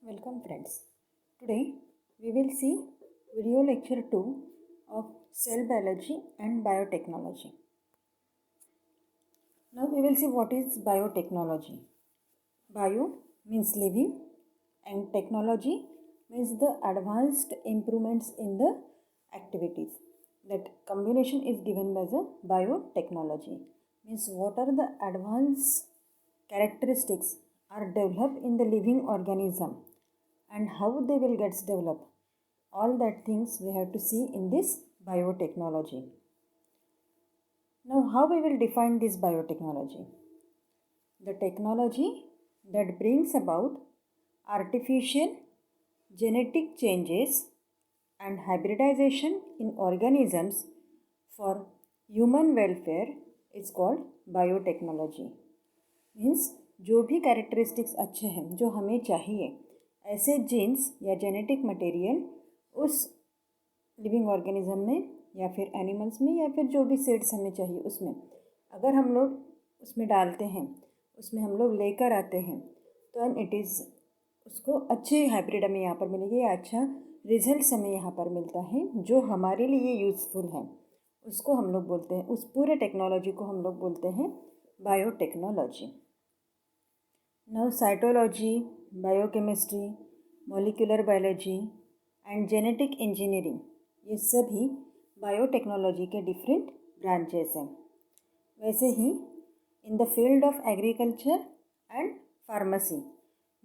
Welcome friends. Today we will see video lecture 2 of cell biology and biotechnology. Now we will see what is biotechnology. Bio means living and technology means the advanced improvements in the activities. That combination is given by the biotechnology. Means what are the advanced characteristics are developed in the living organism and how they will get developed. All that things we have to see in this biotechnology. Now how we will define this biotechnology? The technology that brings about artificial genetic changes and hybridization in organisms for human welfare is called biotechnology. Means जो भी characteristics अच्छे हैं जो हमें चाहिए ऐसे jeans या genetic material उस लिविंग ऑर्गेनिज्म में या फिर एनिमल्स में या फिर जो भी सीड्स हमें चाहिए उसमें अगर हम लोग उसमें डालते हैं उसमें हम लोग लेकर आते हैं तो इट इज़ उसको अच्छे हाइब्रिड हमें यहाँ पर मिलेगी या अच्छा रिजल्ट्स हमें यहाँ पर मिलता है जो हमारे लिए यूज़फुल है उसको हम लोग बोलते हैं उस पूरे टेक्नोलॉजी को हम लोग बोलते हैं biotechnology. Now cytology, biochemistry, molecular biology and genetic engineering ये सभी बायोटेक्नोलॉजी के डिफरेंट ब्रांचेस हैं. वैसे ही in the field of agriculture and pharmacy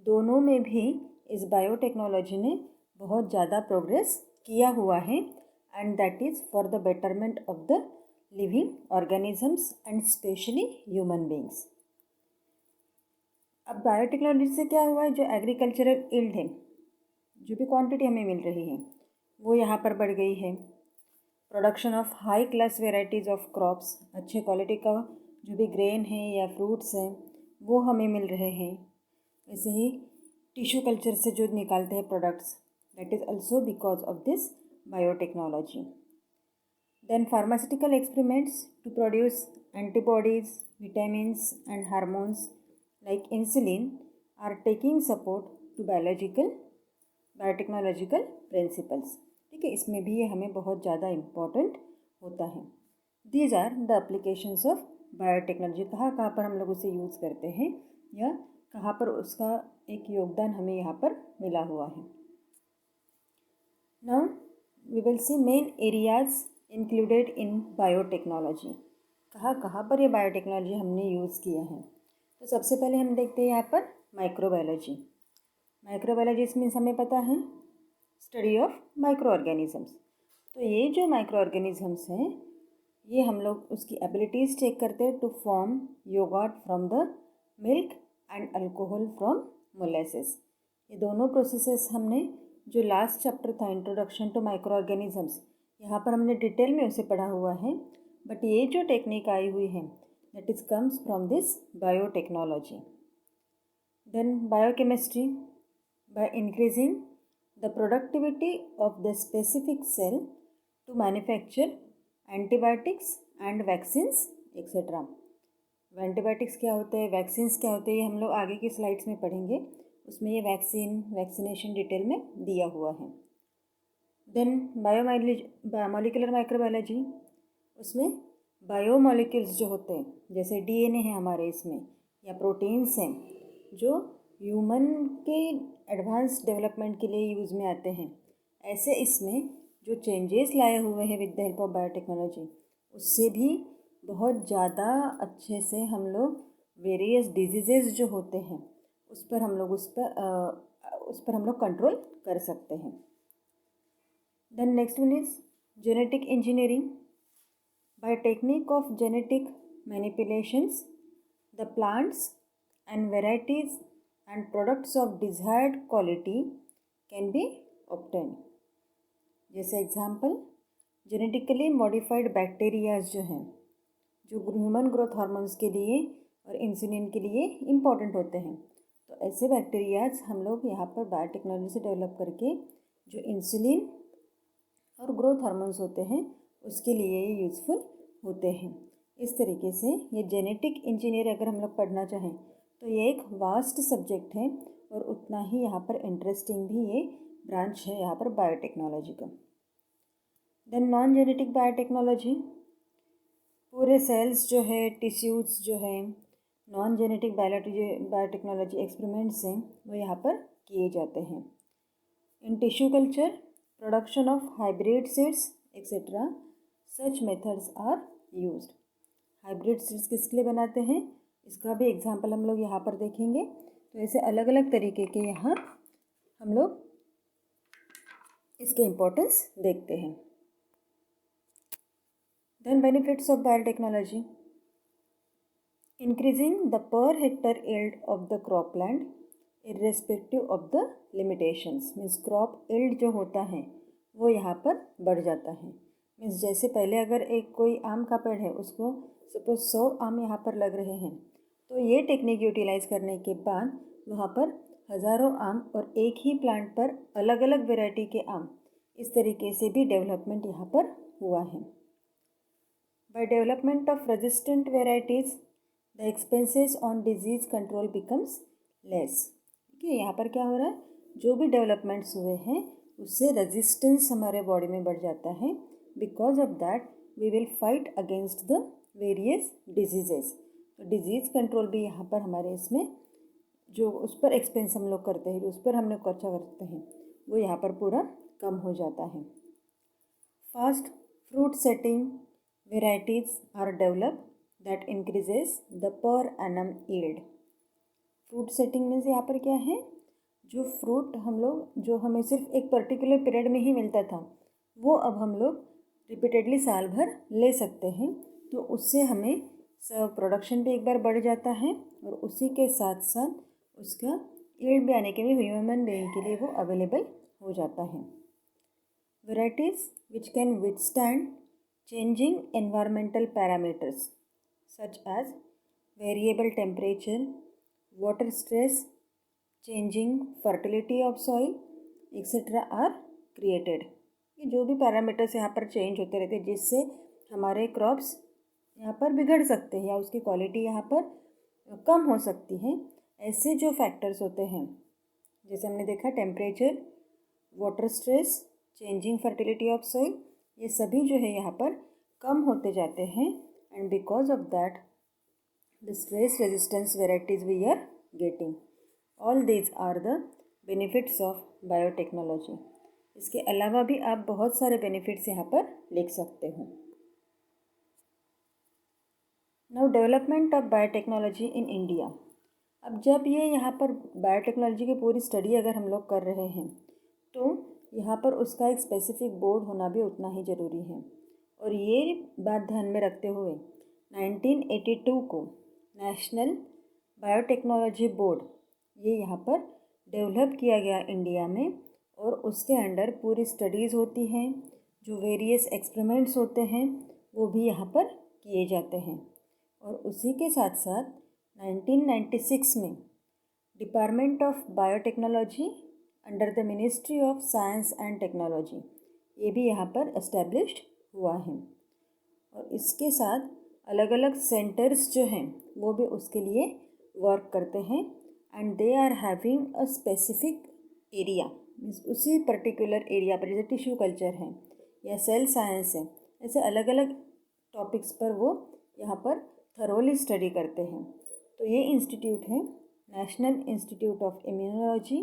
दोनों में भी इस बायोटेक्नोलॉजी ने बहुत ज़्यादा प्रोग्रेस किया हुआ है and that is for the betterment of the living organisms and specially human beings. अब बायोटेक्नोलॉजी से क्या हुआ है जो एग्रीकल्चरल यील्ड है जो भी क्वांटिटी हमें मिल रही है वो यहाँ पर बढ़ गई है. Production of high class varieties of crops अच्छे क्वालिटी का जो भी ग्रेन है या फ्रूट्स हैं वो हमें मिल रहे हैं. ऐसे ही टिश्यू कल्चर से जो निकालते हैं products that is also because of this biotechnology. Then pharmaceutical experiments to produce antibodies vitamins and hormones like insulin are taking support to biotechnological principles. ठीक है इसमें भी ये हमें बहुत ज़्यादा इम्पॉर्टेंट होता है. These are the applications of biotechnology. कहाँ कहाँ पर हम लोग उसे यूज़ करते हैं या कहाँ पर उसका एक योगदान हमें यहाँ पर मिला हुआ है. Now we will see main areas included in biotechnology. कहाँ पर ये बायोटेक्नोलॉजी हमने यूज़ किया है. तो सबसे पहले हम देखते हैं यहाँ पर माइक्रोबायोलॉजी. माइक्रोबायोलॉजी मीन्स हमें पता है स्टडी ऑफ माइक्रो ऑर्गेनिजम्स. तो ये जो माइक्रो ऑर्गेनिजम्स हैं ये हम लोग उसकी एबिलिटीज़ चेक करते हैं to form yogurt from the milk and alcohol from molasses. ये दोनों प्रोसेसेस हमने जो लास्ट चैप्टर था इंट्रोडक्शन टू माइक्रो ऑर्गेनिजम्स यहाँ पर हमने डिटेल में उसे पढ़ा हुआ है. बट ये जो टेक्निक आई हुई है that is comes from this biotechnology. Then biochemistry by increasing the productivity of the specific cell to manufacture antibiotics and vaccines etc. Antibiotics क्या होते हैं वैक्सीन्स क्या होते हैं ये हम लोग आगे की स्लाइड्स में पढ़ेंगे. उसमें ये वैक्सीनेशन डिटेल में दिया हुआ है. देन बायोमोलिकुलर माइक्रोबायोलॉजी उसमें बायोमोलिक्यूल्स जो होते हैं जैसे डीएनए है हमारे इसमें या प्रोटीन्स हैं जो ह्यूमन के एडवांस डेवलपमेंट के लिए यूज़ में आते हैं. ऐसे इसमें जो चेंजेस लाए हुए हैं with the help of biotechnology उससे भी बहुत ज़्यादा अच्छे से हम लोग वेरियस डिजीज़ेस जो होते हैं उस पर हम लोग कंट्रोल कर सकते हैं. Then next one is genetic engineering. By technique of genetic manipulations, the plants and varieties and products of desired quality can be obtained. जैसे एग्जाम्पल जेनेटिकली मॉडिफाइड बैक्टीरियाज जो हैं जो ह्यूमन ग्रोथ हार्मोन्स के लिए और इंसुलिन के लिए important होते हैं. तो ऐसे बैक्टीरियाज हम लोग यहाँ पर बायोटेक्नोलॉजी से डेवलप करके जो इंसुलिन और ग्रोथ हार्मोन्स होते हैं उसके लिए ये यूज़फुल होते हैं. इस तरीके से ये जेनेटिक इंजीनियर अगर हम लोग पढ़ना चाहें तो ये एक वास्ट सब्जेक्ट है और उतना ही यहाँ पर इंटरेस्टिंग भी ये ब्रांच है यहाँ पर बायोटेक्नोलॉजी का। देन नॉन जेनेटिक बायोटेक्नोलॉजी, पूरे सेल्स जो है, टिश्यूज़ जो है, नॉन जेनेटिक बायोटेक्नोलॉजी एक्सपेरिमेंट्स हैं वो यहाँ पर किए जाते हैं। In tissue culture, production of hybrid seeds etcetera, such methods are used. Hybrid seeds किसके लिए बनाते हैं, इसका भी एग्जांपल हम लोग यहाँ पर देखेंगे। तो ऐसे अलग अलग तरीके के यहाँ हम लोग इसके इम्पोर्टेंस देखते हैं। Then benefits of biotechnology, increasing the per hectare yield of the cropland irrespective of the limitations, means crop yield जो होता है वो यहाँ पर बढ़ जाता है। मीन्स जैसे पहले अगर एक कोई आम का पेड़ है, उसको सपोज 100 आम यहाँ पर लग रहे हैं, तो ये टेक्निक यूटिलाइज करने के बाद वहाँ पर हज़ारों आम और एक ही प्लांट पर अलग अलग वेराइटी के आम, इस तरीके से भी डेवलपमेंट यहाँ पर हुआ है। By development of resistant varieties the expenses on disease control becomes less. ठीक है, यहाँ पर क्या हो रहा है, जो भी डेवलपमेंट्स हुए हैं उससे रेजिस्टेंस हमारे बॉडी में बढ़ जाता है। Because of that we will fight against the various diseases. तो डिजीज़ कंट्रोल भी यहाँ पर हमारे इसमें जो उस पर एक्सपेंस हम लोग करते हैं, जो उस पर हम लोग खर्चा करते हैं, वो यहाँ पर पूरा कम हो जाता है। Fast fruit setting varieties are developed that increases the per annum yield। Fruit setting means यहाँ पर क्या है, जो फ्रूट हम लोग जो हमें सिर्फ एक पर्टिकुलर पीरियड में ही मिलता था, वो अब हम लोग रिपीटेडली साल भर ले सकते हैं। तो उससे हमें प्रोडक्शन भी एक बार बढ़ जाता है और उसी के साथ साथ उसका यील्ड भी आने के लिए ह्यूमन बीइंग के लिए वो अवेलेबल हो जाता है। Varieties which can withstand changing environmental parameters such as variable temperature, water stress, changing fertility of soil, etc. are created। ये जो भी पैरामीटर्स यहाँ पर चेंज होते रहते हैं जिससे हमारे क्रॉप्स यहाँ पर बिगड़ सकते हैं या उसकी क्वालिटी यहाँ पर कम हो सकती है, ऐसे जो फैक्टर्स होते हैं, जैसे हमने देखा temperature, water stress, changing fertility of soil, ये सभी जो है यहाँ पर कम होते जाते हैं। And because of that, the stress resistance varieties we are getting. All these are the benefits of biotechnology। इसके अलावा भी आप बहुत सारे बेनिफिट्स यहाँ पर लिख सकते हो। Now development of biotechnology in India। अब जब ये यहाँ पर बायोटेक्नोलॉजी की पूरी स्टडी अगर हम लोग कर रहे हैं, तो यहाँ पर उसका एक स्पेसिफिक बोर्ड होना भी उतना ही ज़रूरी है। और ये बात ध्यान में रखते हुए 1982 को नेशनल बायोटेक्नोलॉजी बोर्ड ये यहाँ पर डेवलप किया गया इंडिया में, और उसके अंडर पूरी स्टडीज़ होती हैं, जो वेरियस एक्सपेरिमेंट्स होते हैं वो भी यहाँ पर किए जाते हैं। और उसी के साथ साथ 1996 में department of biotechnology under the ministry of science and technology ये भी यहाँ पर एस्टेब्लिश्ड हुआ है। और इसके साथ अलग अलग सेंटर्स जो हैं वो भी उसके लिए वर्क करते हैं। And they are having a specific area, means उसी पर्टिकुलर एरिया पर, जैसे टिश्यू कल्चर है या सेल साइंस है, ऐसे अलग अलग टॉपिक्स पर वो यहाँ पर थरोली स्टडी करते हैं। तो ये इंस्टीट्यूट है national institute of immunology,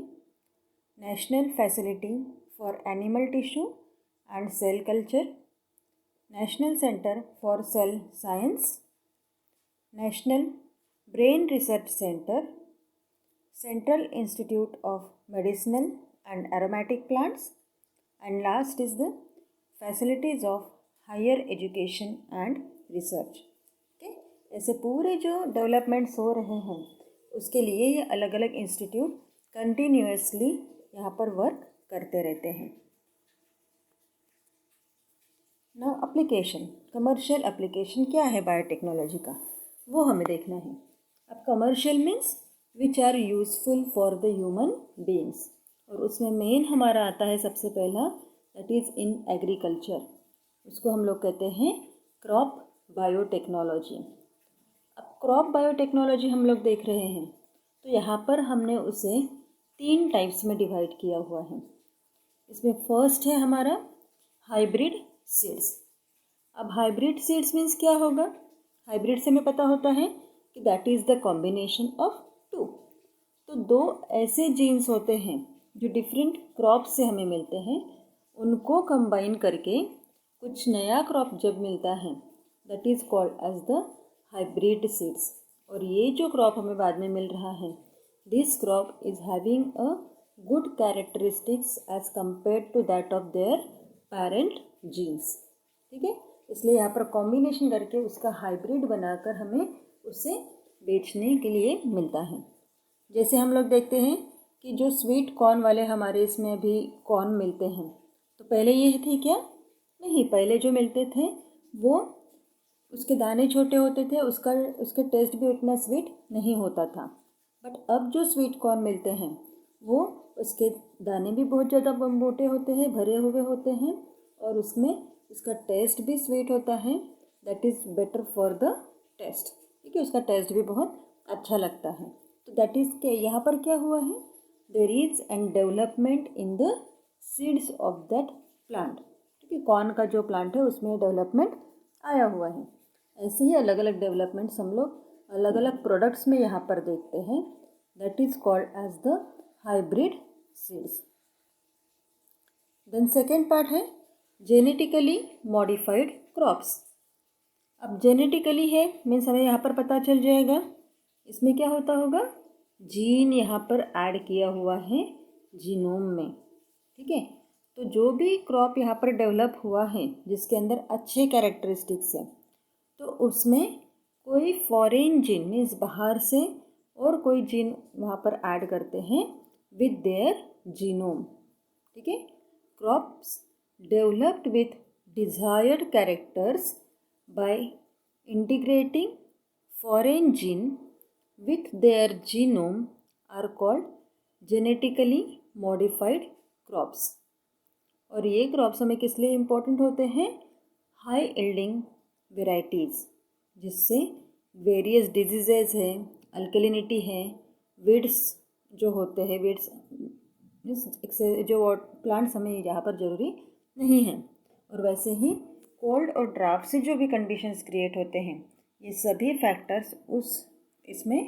national facility for animal tissue and cell culture, national centre for cell science, national brain research centre, central institute of medicinal and aromatic plants, and last is the facilities of higher education and research. Okay, ऐसे पूरे जो developments हो रहे हैं उसके लिए ये अलग अलग इंस्टीट्यूट कंटिन्यूअसली यहाँ पर वर्क करते रहते हैं। नाउ एप्लीकेशन, कमर्शियल एप्लीकेशन क्या है बायोटेक्नोलॉजी का, वो हमें देखना है। अब commercial means which are useful for the human beings, और उसमें मेन हमारा आता है सबसे पहला, दैट इज़ इन एग्रीकल्चर। उसको हम लोग कहते हैं क्रॉप बायोटेक्नोलॉजी। अब क्रॉप बायोटेक्नोलॉजी हम लोग देख रहे हैं, तो यहाँ पर हमने उसे 3 टाइप्स में डिवाइड किया हुआ है। इसमें फर्स्ट है हमारा हाइब्रिड सीड्स। अब हाइब्रिड सीड्स मीन्स क्या होगा? हाइब्रिड से हमें पता होता है कि that is the combination of 2। तो 2 ऐसे जीन्स होते हैं जो डिफरेंट क्रॉप से हमें मिलते हैं, उनको कंबाइन करके कुछ नया क्रॉप जब मिलता है that is called as the hybrid seeds. और ये जो क्रॉप हमें बाद में मिल रहा है, this crop is having a good characteristics as compare to that of their parent genes. ठीक है, इसलिए यहाँ पर कॉम्बिनेशन करके उसका हाइब्रिड बनाकर हमें उसे बेचने के लिए मिलता है। जैसे हम लोग देखते हैं कि जो स्वीट कॉर्न वाले हमारे इसमें अभी कॉर्न मिलते हैं, तो पहले ये थे क्या? नहीं, पहले जो मिलते थे वो उसके दाने छोटे होते थे, उसके टेस्ट भी उतना स्वीट नहीं होता था। बट अब जो स्वीट कॉर्न मिलते हैं वो उसके दाने भी बहुत ज़्यादा मोटे होते हैं, भरे हुए होते हैं, और उसमें उसका टेस्ट भी स्वीट होता है। That is better for the taste. ठीक है, उसका टेस्ट भी बहुत अच्छा लगता है। तो दैट इज़ के यहाँ पर क्या हुआ है? There is an development in the seeds of that plant. ठीक है, कॉर्न का जो प्लांट है उसमें डेवलपमेंट आया हुआ है। ऐसे ही अलग अलग डेवलपमेंट्स हम लोग अलग अलग प्रोडक्ट्स में यहाँ पर देखते हैं। That is called as the hybrid seeds. Then second part है जेनेटिकली मॉडिफाइड क्रॉप्स। अब जेनेटिकली है मीन्स हमें यहाँ पर पता चल जाएगा इसमें क्या होता होगा, जीन यहाँ पर ऐड किया हुआ है जीनोम में। ठीक है, तो जो भी क्रॉप यहाँ पर डेवलप हुआ है जिसके अंदर अच्छे कैरेक्टरिस्टिक्स हैं, तो उसमें कोई फॉरेन जीन मीन्स बाहर से और कोई जीन वहाँ पर ऐड करते हैं विद देयर जीनोम। ठीक है, crops developed with desired characters by integrating foreign gene with their genome are called genetically modified crops. और ये क्रॉप्स हमें किस लिए इम्पोर्टेंट होते हैं? हाई यील्डिंग वेराइटीज़, जिससे वेरियस डिजीजेज है, अल्कलिनिटी है, वीड्स जो होते हैं, वीड्स जो प्लांट्स हमें यहाँ पर ज़रूरी नहीं है। और वैसे ही कोल्ड और ड्राफ्ट से जो भी कंडीशंस क्रिएट होते हैं, ये सभी फैक्टर्स इसमें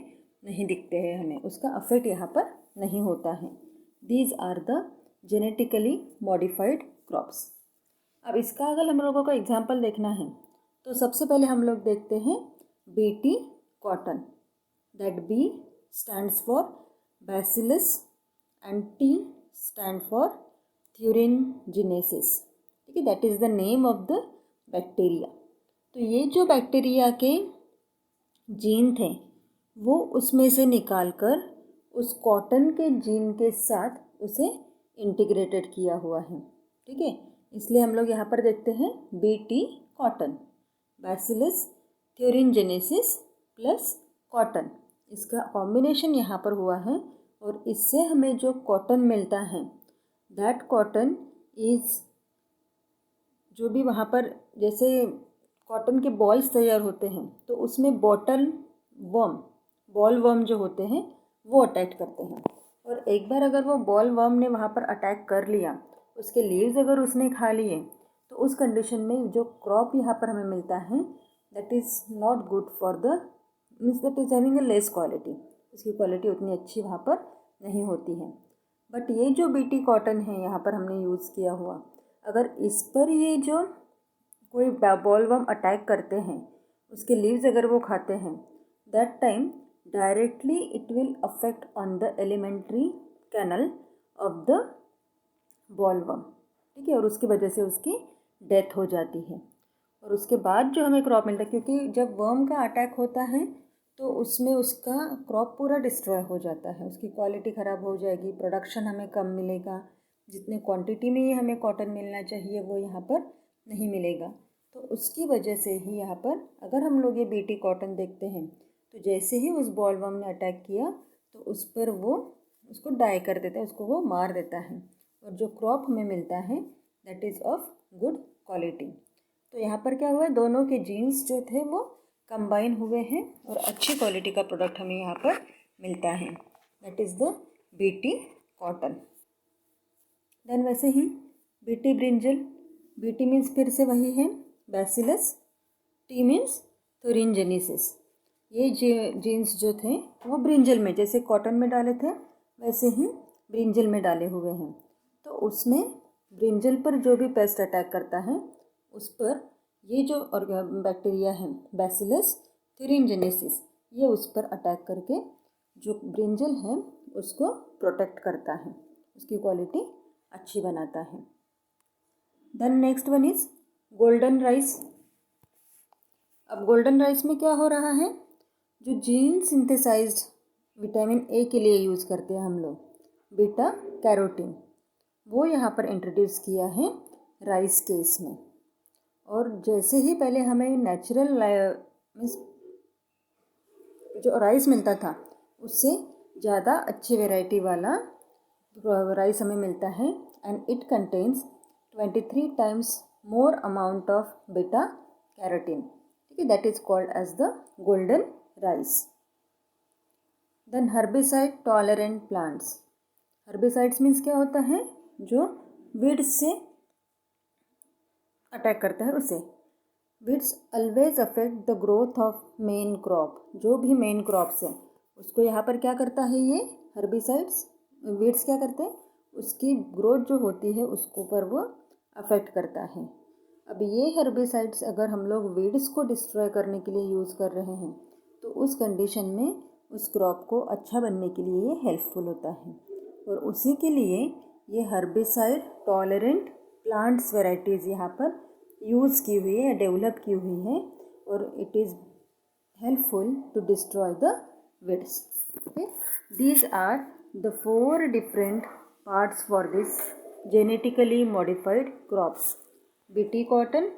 नहीं दिखते हैं, हमें उसका अफेक्ट यहाँ पर नहीं होता है। These are the genetically modified crops. अब इसका अगर हम लोगों को एग्जाम्पल देखना है तो सबसे पहले हम लोग देखते हैं BT cotton. That B stands for bacillus and T stand for thuringiensis. ठीक है, that is the name of the bacteria. तो ये जो बैक्टीरिया के जीन थे वो उसमें से निकालकर उस कॉटन के जीन के साथ उसे इंटीग्रेटेड किया हुआ है। ठीक है, इसलिए हम लोग यहाँ पर देखते हैं BT cotton, bacillus thuringiensis plus cotton, इसका कॉम्बिनेशन यहाँ पर हुआ है। और इससे हमें जो कॉटन मिलता है दैट कॉटन इज़, जो भी वहाँ पर जैसे कॉटन के बॉल्स तैयार होते हैं तो उसमें बॉल वर्म जो होते हैं वो अटैक करते हैं। और एक बार अगर वो बॉल वर्म ने वहाँ पर अटैक कर लिया, उसके लीव्स अगर उसने खा लिए, तो उस कंडीशन में जो क्रॉप यहाँ पर हमें मिलता है that is not good for the means that is having a less quality. उसकी क्वालिटी उतनी अच्छी वहाँ पर नहीं होती है। बट ये जो बीटी कॉटन है यहाँ पर हमने यूज़ किया हुआ, अगर इस पर ये जो कोई बॉल वर्म अटैक करते हैं, उसके लीव्स अगर वो खाते हैं, that time directly it will affect on the alimentary canal of the bollworm. ठीक है, और उसकी वजह से उसकी डेथ हो जाती है। और उसके बाद जो हमें क्रॉप मिलता है, क्योंकि जब वर्म का अटैक होता है तो उसमें उसका क्रॉप पूरा डिस्ट्रॉय हो जाता है, उसकी क्वालिटी ख़राब हो जाएगी, प्रोडक्शन हमें कम मिलेगा, जितने क्वांटिटी में ये हमें कॉटन मिलना चाहिए वो यहाँ पर नहीं मिलेगा। तो उसकी वजह से ही यहाँ पर अगर हम लोग ये बीटी कॉटन देखते हैं तो जैसे ही उस बॉल वर्म ने अटैक किया तो उस पर वो उसको डाई कर देता है, उसको वो मार देता है, और जो क्रॉप हमें मिलता है that is of good quality. तो यहाँ पर क्या हुआ है, दोनों के जीन्स जो थे वो कंबाइन हुए हैं और अच्छी क्वालिटी का प्रोडक्ट हमें यहाँ पर मिलता है, that is the BT cotton. Then वैसे ही बीटी ब्रिंजल, बीटी मीन्स फिर से वही है बैसिलस, टी मीन्स थुरिनजेनेसिस। ये जीन्स जो थे वो ब्रिंजल में, जैसे कॉटन में डाले थे वैसे ही ब्रिंजल में डाले हुए हैं। तो उसमें ब्रिंजल पर जो भी पेस्ट अटैक करता है उस पर ये जो बैक्टीरिया है बैसिलस थुरिनजेनेसिस, ये उस पर अटैक करके जो ब्रिंजल है उसको प्रोटेक्ट करता है, उसकी क्वालिटी अच्छी बनाता है। Then next one is golden rice. अब गोल्डन राइस में क्या हो रहा है, जो जीन सिंथेसाइज्ड विटामिन ए के लिए यूज़ करते हैं हम लोग, बीटा कैरोटीन, वो यहाँ पर इंट्रोड्यूस किया है राइस के इसमें। और जैसे ही पहले हमें नेचुरल मीन्स जो राइस मिलता था उससे ज़्यादा अच्छी वैरायटी वाला राइस हमें मिलता है and it contains 23 times more amount of beta carotene, ठीक है, that is called as the golden rice. Then herbicide tolerant plants. Herbicides means क्या होता है, जो वीड्स से अटैक करता है उसे। Weeds always affect the growth of main crop, जो भी मेन क्रॉप्स है उसको यहाँ पर क्या करता है ये हर्बिसाइड्स, वीड्स क्या करते हैं, उसकी ग्रोथ जो होती है उसको पर वो अफेक्ट करता है। अब ये हर्बिसाइड्स अगर हम लोग वीड्स को डिस्ट्रॉय करने के लिए यूज़ कर रहे हैं तो उस कंडीशन में उस क्रॉप को अच्छा बनने के लिए ये हेल्पफुल होता है। और उसी के लिए ये हर्बिसाइड टॉलरेंट प्लांट्स वैराइटीज़ यहाँ पर यूज़ की हुई है या डेवलप की हुई है और it is helpful to destroy the weeds. Okay, these are the 4 different parts for this genetically modified crops: BT cotton,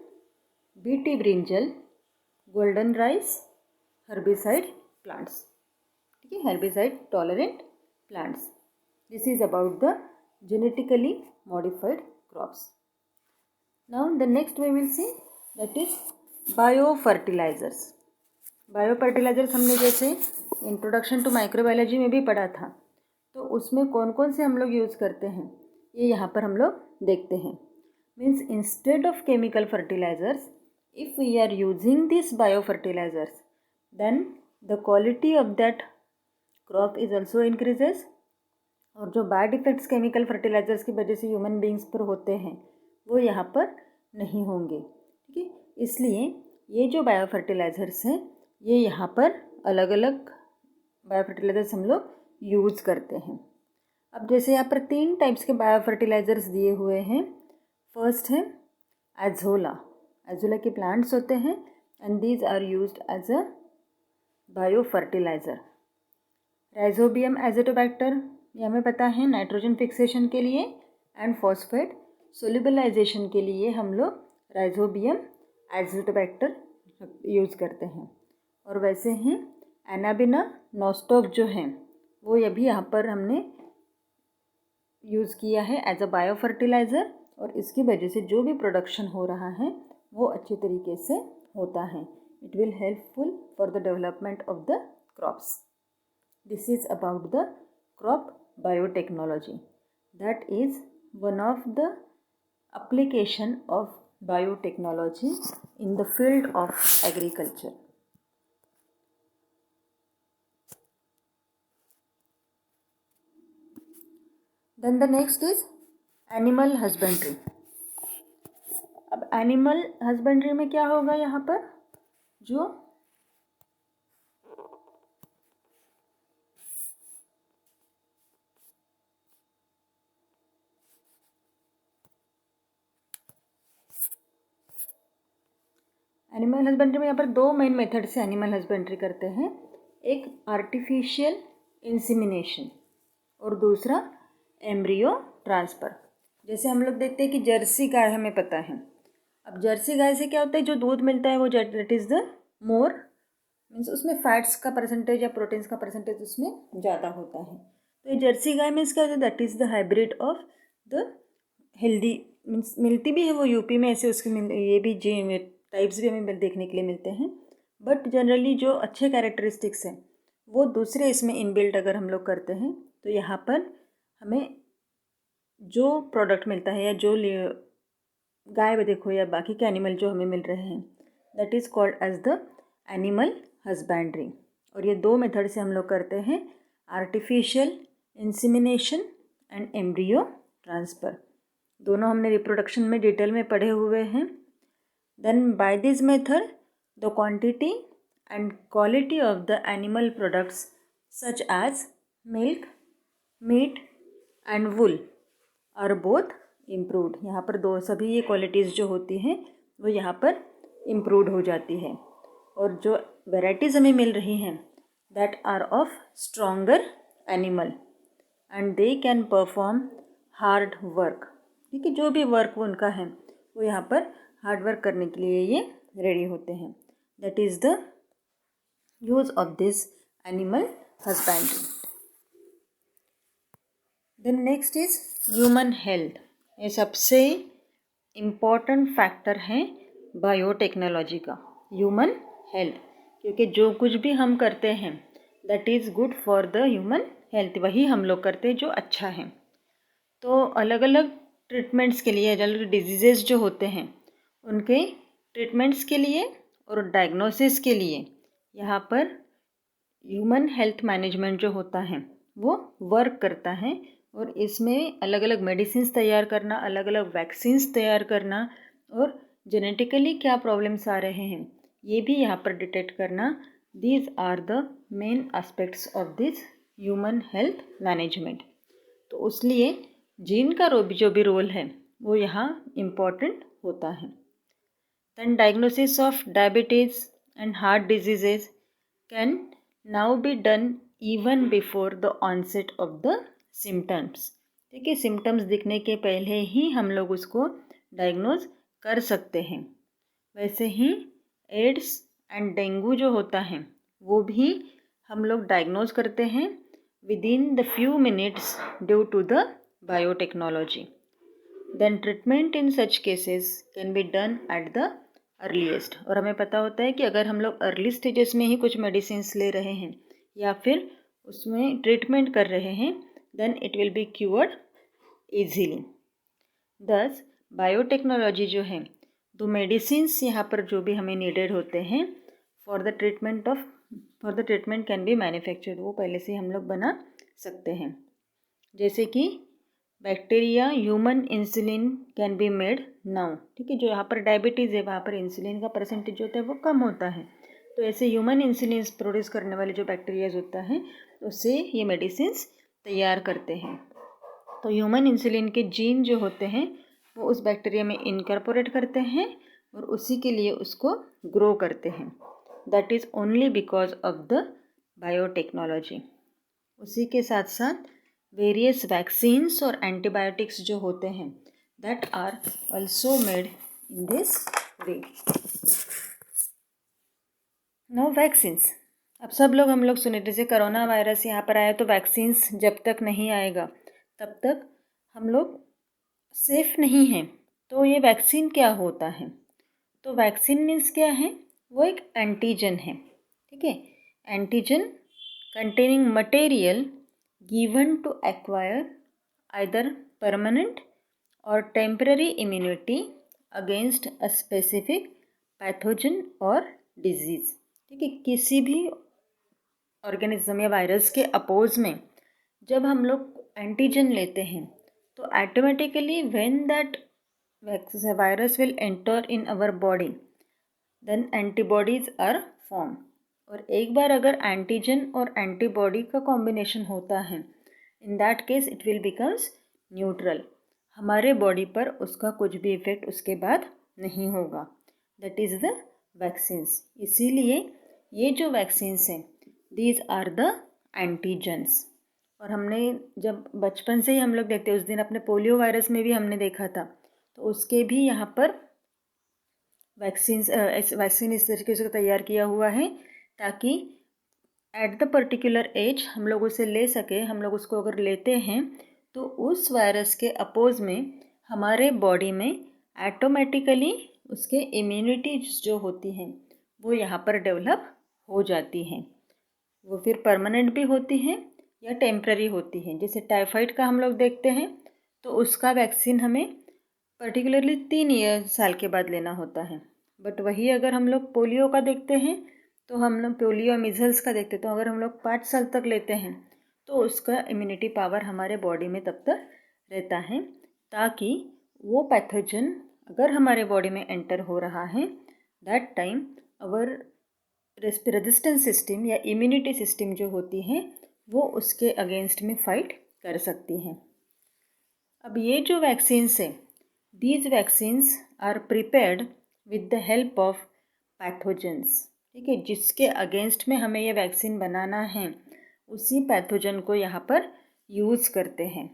BT brinjal, golden rice, herbicide plants, ठीक है, herbicide tolerant plants. This is about the genetically modified crops. Now the next we will see that is biofertilizers. Biofertilisers हमने जैसे introduction to microbiology में भी पढ़ा था, तो उसमें कौन कौन से हम लोग यूज़ करते हैं ये यहाँ पर हम लोग देखते हैं। Means instead of chemical fertilizers, if we are using this biofertilizers then the quality of that crop is also increases. और जो बैड इफ़ेक्ट्स केमिकल फर्टिलाइजर्स की वजह से ह्यूमन बींग्स पर होते हैं वो यहाँ पर नहीं होंगे, ठीक है। इसलिए ये जो बायो फर्टिलाइजर्स हैं ये यहाँ पर अलग अलग बायो फर्टिलाइजर्स हम लोग यूज़ करते हैं। अब जैसे यहाँ पर 3 टाइप्स के बायो फर्टिलाइजर्स दिए हुए हैं। फर्स्ट है एजोला। एजोला के प्लांट्स होते हैं and these are used as a biofertilizer. Rhizobium azotobacter, ये हमें पता है नाइट्रोजन फिक्सेशन के लिए एंड फॉस्फेट सोल्यूबलाइजेशन के लिए हम लोग राइजोबियम एज़ोटोबैक्टर यूज़ करते हैं। और वैसे ही एनाबिना नॉस्टॉक जो हैं वो ये भी यहाँ पर हमने यूज़ किया है एज अ बायो फर्टिलाइज़र और इसकी वजह से जो भी प्रोडक्शन हो रहा है वो अच्छे तरीके से होता है। It will helpful for the development of the crops. This is about the crop biotechnology. That is one of the application of biotechnology in the field of agriculture. Then the next is animal husbandry. अब animal husbandry में क्या होगा, यहाँ पर जो animal husbandry में यहाँ पर 2 मेन मेथड से एनिमल हस्बेंड्री करते हैं। एक आर्टिफिशियल इंसिमिनेशन और दूसरा एम्ब्रियो ट्रांसफ़र। जैसे हम लोग देखते हैं कि जर्सी गाय हमें पता है। अब जर्सी गाय से क्या होता है, जो दूध मिलता है वो that is the more means उसमें फैट्स का परसेंटेज या प्रोटीन्स का परसेंटेज उसमें ज़्यादा होता है। तो ये जर्सी गाय मीन्स क्या होता है, that is the hybrid of the healthy means मिलती भी है वो यूपी में ऐसे उसके ये भी टाइप्स भी हमें देखने के लिए मिलते हैं। बट जनरली जो अच्छे कैरेक्टरिस्टिक्स हैं वो दूसरे इसमें इनबिल्ट अगर हम लोग करते हैं तो यहाँ पर हमें जो प्रोडक्ट मिलता है या जो गाय देखो या बाकी के एनिमल जो हमें मिल रहे हैं, that is called as the animal husbandry. और ये दो मेथड से हम लोग करते हैं, artificial insemination and embryo transfer. दोनों हमने रिप्रोडक्शन में डिटेल में पढ़े हुए हैं। Then by this method the quantity and quality of the animal products such as milk, meat and wool are both improved. यहाँ पर दो सभी ये क्वालिटीज़ जो होती हैं वो यहाँ पर इम्प्रूव्ड हो जाती है। और जो वेराइटीज़ हमें मिल रही हैं that are of stronger animal and they can perform hard work. ठीक है, जो भी वर्क उनका है वो यहाँ पर हार्ड वर्क करने के लिए ये रेडी होते हैं। That is the use of this animal husbandry. Then next is human health. ये सबसे इम्पॉर्टेंट फैक्टर है बायोटेक्नोलॉजी का, ह्यूमन हेल्थ। क्योंकि जो कुछ भी हम करते हैं that is good for the human health, वही हम लोग करते हैं जो अच्छा है। तो अलग अलग ट्रीटमेंट्स के लिए, अलग अलग डिजीज़ेज़ जो होते हैं उनके ट्रीटमेंट्स के लिए और डायग्नोसिस के लिए यहाँ पर ह्यूमन हेल्थ मैनेजमेंट जो होता है वो वर्क करता है। और इसमें अलग अलग मेडिसिन्स तैयार करना, अलग अलग वैक्सीन्स तैयार करना और जेनेटिकली क्या प्रॉब्लम्स आ रहे हैं ये भी यहाँ पर डिटेक्ट करना, these are the main aspects of this human health management. तो इसलिए जीन का जो भी रोल है वो यहाँ इम्पॉर्टेंट होता है। Than diagnosis of diabetes and heart diseases can now be done even before the onset of the symptoms. ठीक है, सिम्टम्स दिखने के पहले ही हम लोग उसको डायग्नोज कर सकते हैं। वैसे ही एड्स एंड डेंगू जो होता है वो भी हम लोग डायग्नोज करते हैं within the few minutes due to the biotechnology. Then treatment in such cases can be done at the earliest. और हमें पता होता है कि अगर हम लोग अर्ली स्टेजेस में ही कुछ मेडिसिन्स ले रहे हैं या फिर उसमें ट्रीटमेंट कर रहे हैं then it will be cured easily. Thus biotechnology जो है, तो मेडिसिन्स यहाँ पर जो भी हमें नीडेड होते हैं for the treatment can be manufactured, वो पहले से हम लोग बना सकते हैं। जैसे कि bacteria human insulin can be made now. ठीक है, जो यहाँ पर डायबिटीज़ है वहाँ पर इंसुलिन का परसेंटेज जो होता है वो कम होता है, तो ऐसे ह्यूमन इंसुलिन प्रोड्यूस करने वाले जो बैक्टीरियाज होता है उससे ये मेडिसिन्स तैयार करते हैं। तो ह्यूमन इंसुलिन के जीन जो होते हैं वो उस बैक्टीरिया में इनकॉर्पोरेट करते हैं और उसी के लिए उसको ग्रो करते हैं। That is only because of the biotechnology. उसी के साथ साथ वेरियस वैक्सीन्स और एंटीबायोटिक्स जो होते हैं that are also made in this way. No vaccines, अब सब लोग हम लोग सुने जैसे कोरोना वायरस यहाँ पर आया तो वैक्सीन्स जब तक नहीं आएगा तब तक हम लोग सेफ नहीं हैं। तो ये वैक्सीन क्या होता है? तो वैक्सीन मीन्स क्या है? वो एक एंटीजन है। ठीक है, antigen containing material given to acquire either permanent or temporary immunity against a specific pathogen or disease. ठीक है, किसी भी ऑर्गेनिज्म या वायरस के अपोज में जब हम लोग एंटीजन लेते हैं तो automatically when that virus will enter in our body then antibodies are form. और एक बार अगर एंटीजन और एंटीबॉडी का कॉम्बिनेशन होता है in that case it will becomes neutral, हमारे बॉडी पर उसका कुछ भी इफेक्ट उसके बाद नहीं होगा। That is the vaccines. इसीलिए ये जो वैक्सीन्स हैं दीज आर द एंटीजन्स। और हमने जब बचपन से ही हम लोग देखते हैं, उस दिन अपने पोलियो वायरस में भी हमने देखा था, तो उसके भी यहाँ पर वैक्सीन इस तरीके से तैयार किया हुआ है ताकि एट द पर्टिकुलर एज हम लोग उसे ले सके। हम लोग उसको अगर लेते हैं तो उस वायरस के अपोज में हमारे बॉडी में ऑटोमेटिकली उसके इम्यूनिटी जो होती हैं वो यहाँ पर डेवलप हो जाती हैं। वो फिर परमानेंट भी होती हैं या टेम्प्ररी होती हैं। जैसे टाइफाइड का हम लोग देखते हैं तो उसका वैक्सीन हमें पर्टिकुलरली 3 साल के बाद लेना होता है। बट वही अगर हम लोग पोलियो का देखते हैं तो हम लोग पोलियो मिजल्स का देखते हैं, तो अगर हम लोग 5 साल तक लेते हैं तो उसका इम्यूनिटी पावर हमारे बॉडी में तब तक रहता है, ताकि वो पैथोजन अगर हमारे बॉडी में एंटर हो रहा है that time our resistance system या इम्यूनिटी सिस्टम जो होती है वो उसके अगेंस्ट में फाइट कर सकती हैं। अब ये जो वैक्सीन्स है, these vaccines are prepared with the help of pathogens. ठीक है, जिसके अगेंस्ट में हमें ये वैक्सीन बनाना है उसी पैथोजन को यहाँ पर यूज़ करते हैं।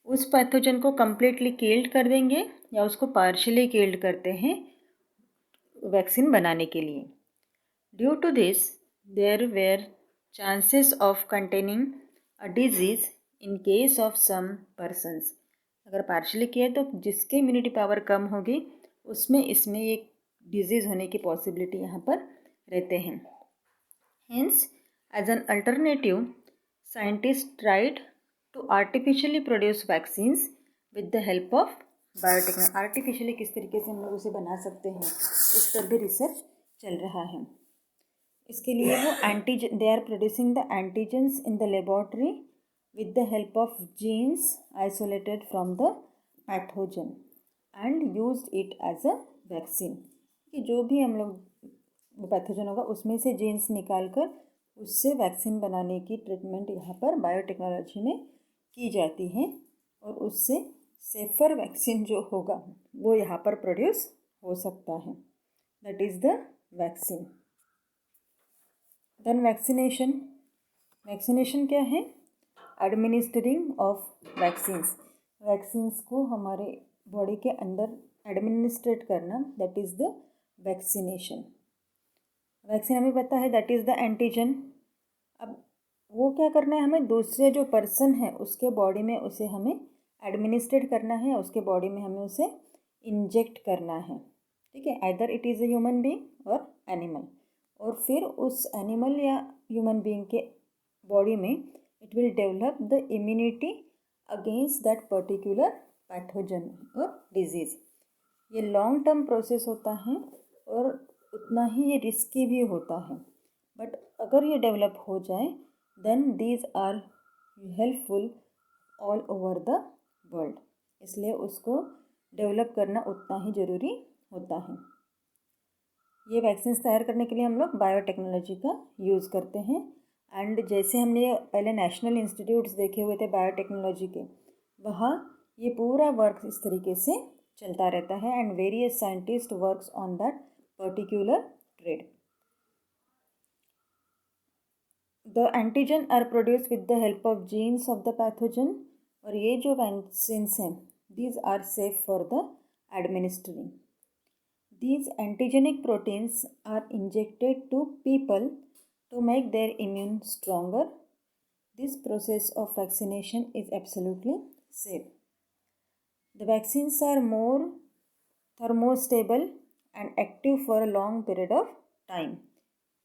उस पैथोजन को कम्प्लीटली किल्ड कर देंगे या उसको पार्शियली किल्ड करते हैं वैक्सीन बनाने के लिए। Due to this there were chances of containing a disease in case of some persons. अगर पार्शियली किया तो जिसके इम्यूनिटी पावर कम होगी उसमें इसमें एक डिजीज़ होने की पॉसिबिलिटी यहाँ पर रहते हैं। Hence as an alternative scientist tried to artificially produce vaccines with the help of biotechnology. Artificially किस तरीके से हम लोग उसे बना सकते हैं इस पर भी रिसर्च चल रहा है। इसके लिए वो they are producing the antigens in the laboratory with the help of genes isolated from the pathogen and used it as a vaccine। कि जो भी हम लोग पैथोजन होगा उसमें से जीन्स निकाल कर उससे वैक्सीन बनाने की ट्रीटमेंट यहाँ पर बायोटेक्नोलॉजी में की जाती है और उससे सेफर वैक्सीन जो होगा वो यहाँ पर प्रोड्यूस हो सकता है। That is the vaccine. Then vaccination क्या है? Administering of vaccines. वैक्सीन्स को हमारे बॉडी के अंदर एडमिनिस्ट्रेट करना, that is the vaccination. Vaccine हमें पता है दैट इज़ द एंटीजन। अब वो क्या करना है, हमें दूसरे जो पर्सन है उसके बॉडी में उसे हमें एडमिनिस्ट्रेट करना है, उसके बॉडी में हमें उसे इंजेक्ट करना है। ठीक है, either it is a human being और एनिमल। और फिर उस एनिमल या ह्यूमन बीइंग के बॉडी में it will develop the immunity against that particular pathogen or disease। ये लॉन्ग टर्म प्रोसेस होता है और उतना ही ये रिस्की भी होता है, बट अगर ये डेवलप हो जाए then these are helpful all over the world. इसलिए उसको डेवलप करना उतना ही ज़रूरी होता है। ये वैक्सीन तैयार करने के लिए हम लोग बायोटेक्नोलॉजी का यूज़ करते हैं। एंड जैसे हमने पहले नेशनल इंस्टीट्यूट्स देखे हुए थे बायोटेक्नोलॉजी के, वहाँ ये पूरा वर्क इस तरीके से चलता रहता है and various scientist works on that particular trade. The antigen are produce with the help of genes of the pathogen. और ये जो वैक्सीन्स हैं these are safe for the administering. These antigenic proteins are injected to people to make their immune stronger. This process of vaccination is absolutely safe. The vaccines are more thermostable and active for a long period of time।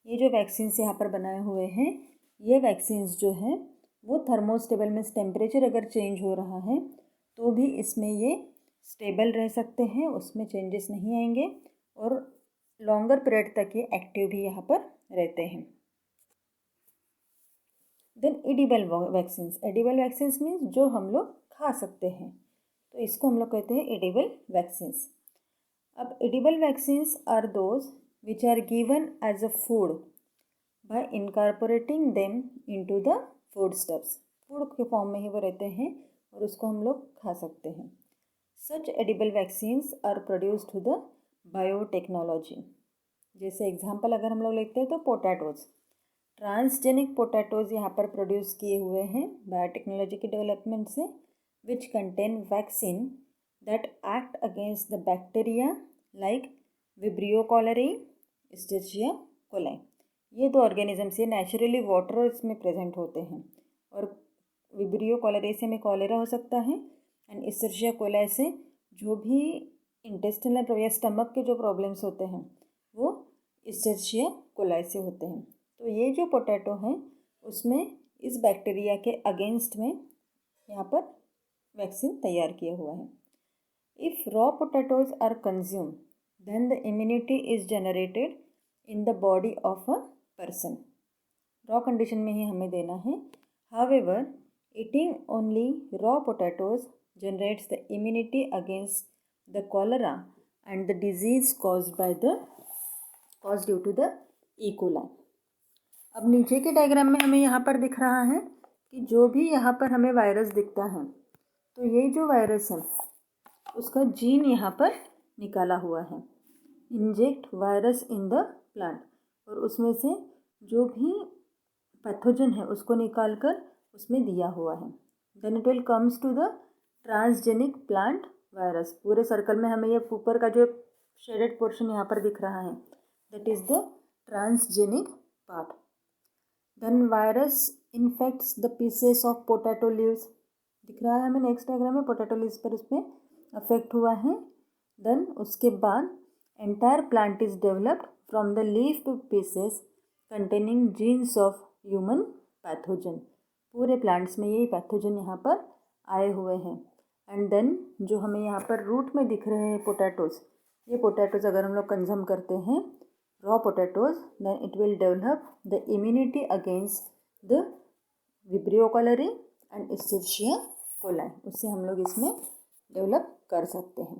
ये जो vaccines यहाँ पर बनाए हुए हैं, ये vaccines जो हैं वो थर्मोस्टेबल में टेम्परेचर अगर चेंज हो रहा है तो भी इसमें ये स्टेबल रह सकते हैं, उसमें चेंजेस नहीं आएंगे और लॉन्गर पीरियड तक ये एक्टिव भी यहाँ पर रहते हैं। Then edible vaccines. Edible vaccines means जो हम लोग खा सकते हैं, तो इसको हम लोग कहते हैं एडिबल वैक्सीन्स। अब edible vaccines are those which are given as a food by incorporating them into the food stuffs. Food के फॉर्म में ही वो रहते हैं और उसको हम लोग खा सकते हैं। Such edible vaccines are produced through the biotechnology. जैसे एग्जांपल अगर हम लोग लेते हैं तो पोटैटोज़, ट्रांसजेनिक पोटैटोज़ यहाँ पर प्रोड्यूस किए हुए हैं बायोटेक्नोलॉजी के डेवलपमेंट से, which contain vaccine that act against the bacteria like vibrio cholerae, escherichia coli. ये दो ऑर्गेनिजम्स ये नेचुरली वाटर्स में प्रेजेंट होते हैं और विब्रियो कॉलेराई से हमें कॉलेरा हो सकता है एंड एस्चेरिचिया कोलाई से जो भी इंटेस्टिनल या स्टमक के जो प्रॉब्लम्स होते हैं वो एस्चेरिचिया कोलाई से होते हैं। तो ये जो पोटैटो हैं उसमें इस बैक्टीरिया के अगेंस्ट में यहाँ पर वैक्सीन तैयार किया हुआ है। If raw potatoes are consume then the immunity is generated in the body of a person. Raw condition में ही हमें देना है। However eating only raw potatoes generates the immunity against the cholera and the disease cause due to the E coli. अब नीचे के diagram में हमें यहाँ पर दिख रहा है कि जो भी यहाँ पर हमें वायरस दिखता है, तो ये जो वायरस है उसका जीन यहाँ पर निकाला हुआ है। Inject virus in the plant, और उसमें से जो भी पैथोजन है उसको निकाल कर उसमें दिया हुआ है। Then it will comes to the transgenic plant virus. पूरे सर्कल में हमें ये ऊपर का जो शेडेड पोर्शन यहाँ पर दिख रहा है, that is the transgenic part. Then virus infects the pieces of potato leaves. दिख रहा है हमें नेक्स्ट डायग्राम में, पोटैटो लीव्स पर उसमें अफेक्ट हुआ है। देन उसके बाद entire plant is developed from the leaf pieces containing genes of human pathogen. पूरे प्लांट्स में यही पैथोजन यहाँ पर आए हुए हैं। एंड देन जो हमें यहाँ पर रूट में दिख रहे हैं पोटैटोज़, ये पोटैटोज़ अगर हम लोग कंज्यूम करते हैं raw potatoes, then it will develop the immunity against the vibrio cholerae and escherichia coli. उससे हम लोग इसमें डेवलप कर सकते हैं।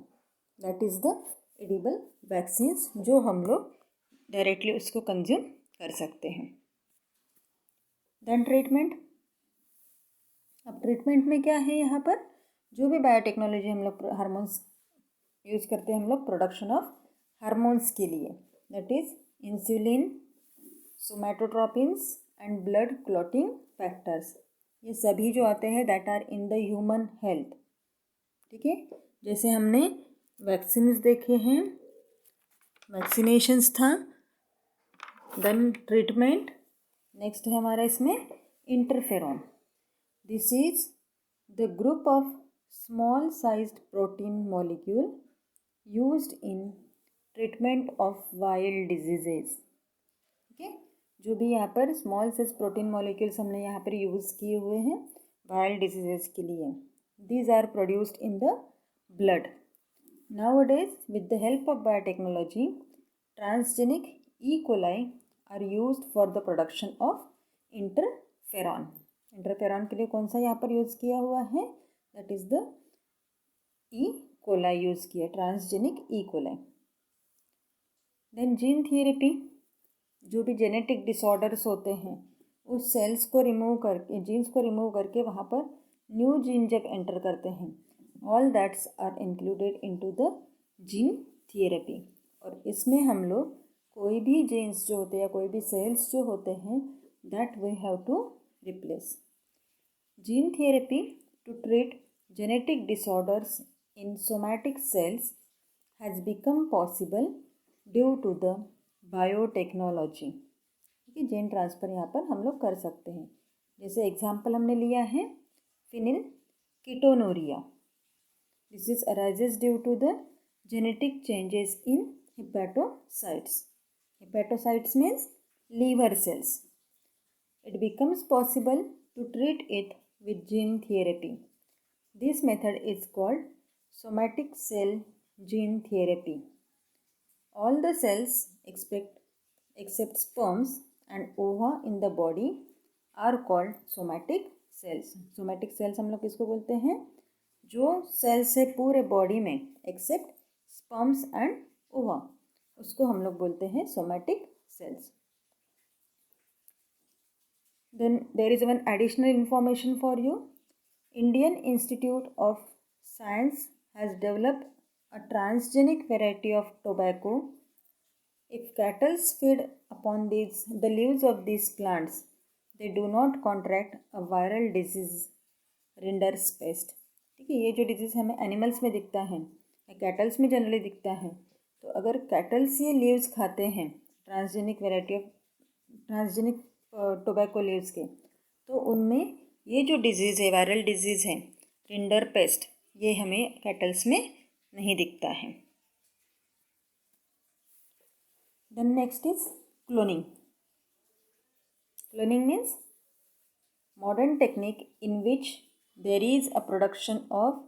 That is the edible vaccines, जो हम लोग डायरेक्टली उसको कंज्यूम कर सकते हैं। Then treatment. अब ट्रीटमेंट में क्या है, यहाँ पर जो भी बायोटेक्नोलॉजी हम लोग हार्मोन्स यूज़ करते हैं हम लोग प्रोडक्शन ऑफ हार्मोन्स के लिए, that is insulin, somatotropins and blood clotting factors. ये सभी जो आते हैं that are in the human health. ठीक है, जैसे हमने वैक्सीन्स देखे हैं, वैक्सीनेशंस था, देन ट्रीटमेंट। नेक्स्ट है हमारा इसमें interferon. This is the group of small sized protein molecule used in treatment of wild diseases. ठीक है, जो भी यहाँ पर स्मॉल साइज प्रोटीन मॉलिक्यूल्स हमने यहाँ पर यूज़ किए हुए हैं वाइल्ड डिजीजेज के लिए। These are produced in the blood. Nowadays, with the help of biotechnology, transgenic E. coli are used for the production of interferon. Interferon के लिए कौन सा यहाँ पर यूज़ किया हुआ है, that is the E. coli use किया, transgenic E. coli। Then gene therapy, जो भी जेनेटिक डिसऑर्डर्स होते हैं उस सेल्स को रिमूव करके, जीन्स को रिमूव करके वहाँ पर न्यू जीन जब एंटर करते हैं, all that's are included into the gene therapy. और इसमें हम लोग कोई भी जीन्स जो होते हैं या कोई भी सेल्स जो होते हैं that we have to replace. Gene therapy to treat genetic disorders in somatic cells has become possible due to the biotechnology. ठीक है, जीन ट्रांसफ़र यहाँ पर हम लोग कर सकते हैं। जैसे एग्जाम्पल हमने लिया है phenyl ketonuria. This is arises due to the genetic changes in hepatocytes. Hepatocytes means liver cells. It becomes possible to treat it with gene therapy. This method is called somatic cell gene therapy. All the cells except sperms and ova in the body are called somatic cells. Somatic cells हम लोग किसको बोलते हैं, जो sales है पूरे body में accept sperms and ओवा, उसको हम लोग बोलते हैं somatic cells. Then there is one additional information for you. Indian Institute of Science has developed a transgenic variety of tobacco. If cattles feed upon these the leaves of these plants, they do not contract a viral disease rinderpest. ठीक है, ये जो disease हमें animals में दिखता है या kettles में जनरली दिखता है, तो अगर कैटल्स ये लीव्स खाते हैं transgenic variety of transgenic tobacco leaves के, तो उनमें ये जो डिजीज़ है वायरल डिजीज़ है रिंडर पेस्ट, ये हमें कैटल्स में नहीं दिखता है। Then next is cloning. Cloning means modern technique in which there is a production of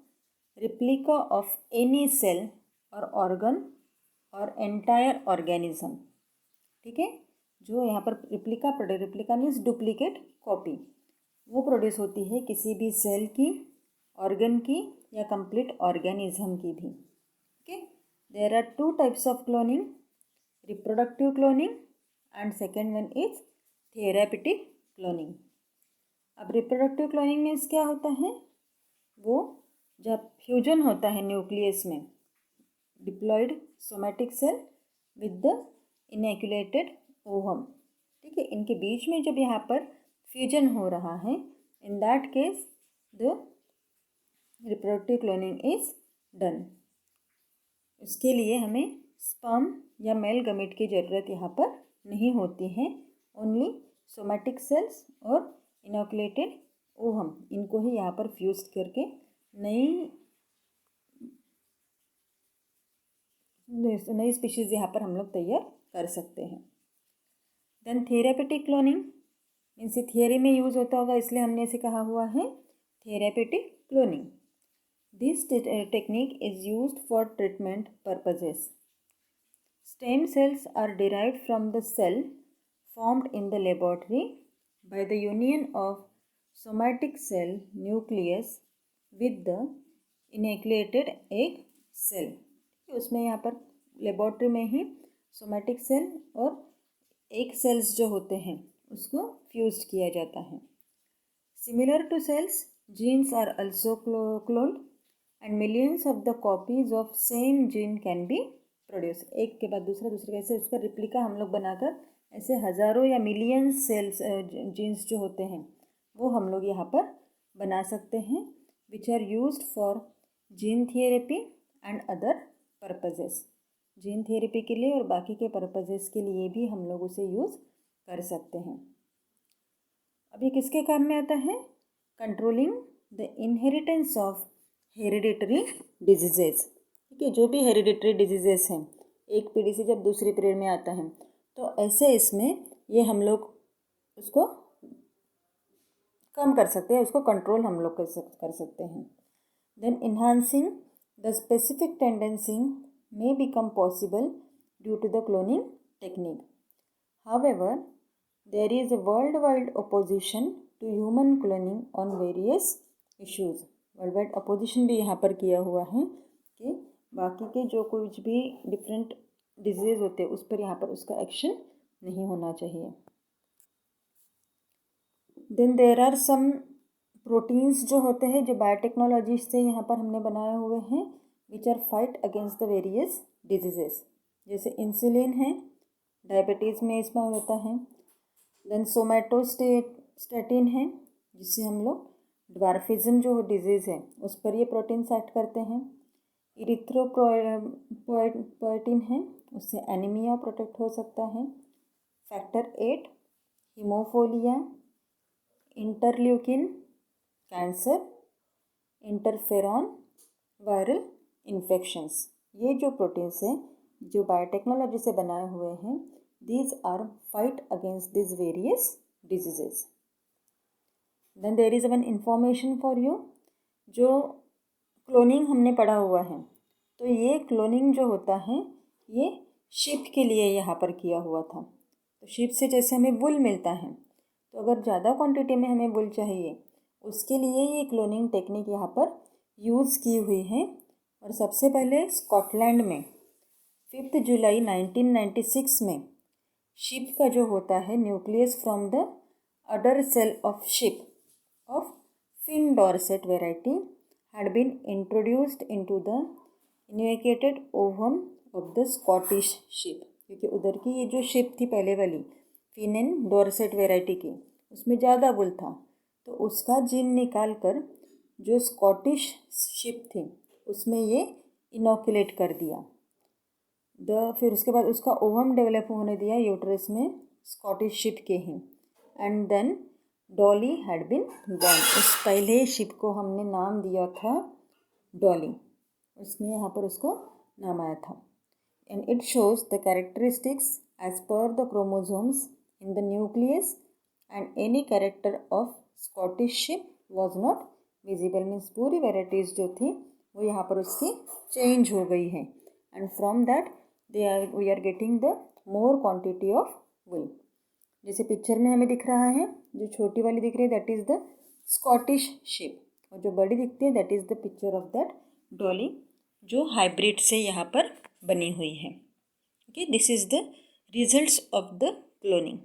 replica of any cell और ऑर्गन और एंटायर ऑर्गेनिज्म। ठीक है, जो यहाँ पर रिप्लिका मीन्स डुप्लीकेट कॉपी, वो प्रोड्यूस होती है किसी भी सेल की, ऑर्गन की या कंप्लीट ऑर्गेनिज्म की भी। Okay, there are two types of cloning, reproductive cloning and second one is therapeutic cloning. अब रिप्रोडक्टिव क्लोनिंग मीन्स क्या होता है, वो जब फ्यूजन होता है न्यूक्लियस में diploid somatic cell with the enucleated ovum. ठीक है, इनके बीच में जब यहाँ पर फ्यूजन हो रहा है, in that case the reproductive cloning is done. इसके लिए हमें स्पर्म या मेल गमेट की ज़रूरत यहाँ पर नहीं होती है, ओनली सोमैटिक सेल्स और इनॉकुलेटेड ओवम, इनको ही यहाँ पर फ्यूज करके नई स्पीशीज़ यहाँ पर हम लोग तैयार कर सकते हैं। Then therapeutic cloning means theory में यूज़ होता होगा, इसलिए हमने इसे कहा हुआ है therapeutic cloning. This technique is used for treatment purposes. Stem cells are derived from the cell formed in the laboratory by the union of somatic cell nucleus with the inoculated egg cell। उसमें यहाँ पर laboratory में ही somatic cell और egg cells जो होते हैं उसको फ्यूज्ड किया जाता है। Similar to cells, genes are also cloned and millions of the copies of same gene can be produce. एक के बाद दूसरा कैसे उसका रिप्लिका हम लोग बनाकर ऐसे हज़ारों या मिलियंस सेल्स जीन्स जो होते हैं वो हम लोग यहाँ पर बना सकते हैं, which are used for gene therapy and other purposes. Gene therapy के लिए और बाकी के पर्पजेस के लिए भी हम लोग उसे यूज़ कर सकते हैं। अब ये किसके काम में आता है, controlling the inheritance of hereditary diseases. ठीक है, जो भी हेरिडिटरी डिजीजेस हैं एक पीढ़ी से जब दूसरी पीढ़ी में आता है तो ऐसे इसमें ये हम लोग उसको कम कर सकते हैं, उसको कंट्रोल हम लोग कर सकते हैं। Then enhancing the specific tendency may become possible due to the cloning technique. However, there is a worldwide opposition to human cloning on various issues. Worldwide opposition भी यहाँ पर किया हुआ है कि बाकी के जो कुछ भी डिफरेंट डिजीज़ होते हैं उस पर यहाँ पर उसका एक्शन नहीं होना चाहिए। Then there are some proteins जो होते हैं जो बायोटेक्नोलॉजी से यहाँ पर हमने बनाए हुए हैं, which are fight against the various diseases. जैसे इंसुलिन है, डायबिटीज़ में इसमें होता है। देन सोमैटोस्टेटिन है, जिससे हम लोग ड्वार्फिज्म जो डिजीज़ है उस पर ये प्रोटीन एक्ट करते हैं। इरिथ्रोपोएटिन है, उससे एनीमिया प्रोटेक्ट हो सकता है। Factor 8 haemophilia, interleukin cancer, interferon viral infections. ये जो प्रोटीन्स हैं जो बायोटेक्नोलॉजी से बनाए हुए हैं, these are fight against this various diseases. Then there is one information for you, जो क्लोनिंग हमने पढ़ा हुआ है तो ये क्लोनिंग जो होता है ये शीप के लिए यहाँ पर किया हुआ था। तो शीप से जैसे हमें वुल मिलता है, तो अगर ज़्यादा क्वांटिटी में हमें वुल चाहिए उसके लिए ये क्लोनिंग टेक्निक यहाँ पर यूज़ की हुई है। और सबसे पहले स्कॉटलैंड में 5 जुलाई 1996 में शीप का जो होता है nucleus from the udder cell of sheep of Finn Dorset variety had been introduced into the inoculated ovum of the Scottish sheep। क्योंकि उधर की ये जो शीप थी पहले वाली फिन एंड डॉर्सेट वेराइटी की, उसमें ज़्यादा वुल था, तो उसका जीन निकाल कर जो स्कॉटिश शीप थी उसमें ये इनोकुलेट कर दिया। फिर उसके बाद उसका ओवम डेवलप होने दिया यूट्रस में स्कॉटिश शीप के ही। And then Dolly had been born. उस पहले शिप को हमने नाम दिया था डॉली, उसमें यहाँ पर उसको नाम आया था। And it shows the characteristics as per the chromosomes in the nucleus and any character of Scottish sheep was not visible means पूरी वेराइटीज़ जो थी वो यहाँ पर उसकी चेंज हो गई है। And from that we are getting the more quantity of wool. जैसे पिक्चर में हमें दिख रहा है, जो छोटी वाली दिख रही है that is the Scottish sheep, और जो बड़ी दिखती है that is the picture of that Dolly, जो हाइब्रिड से यहाँ पर बनी हुई है। Okay, this is the results of the cloning.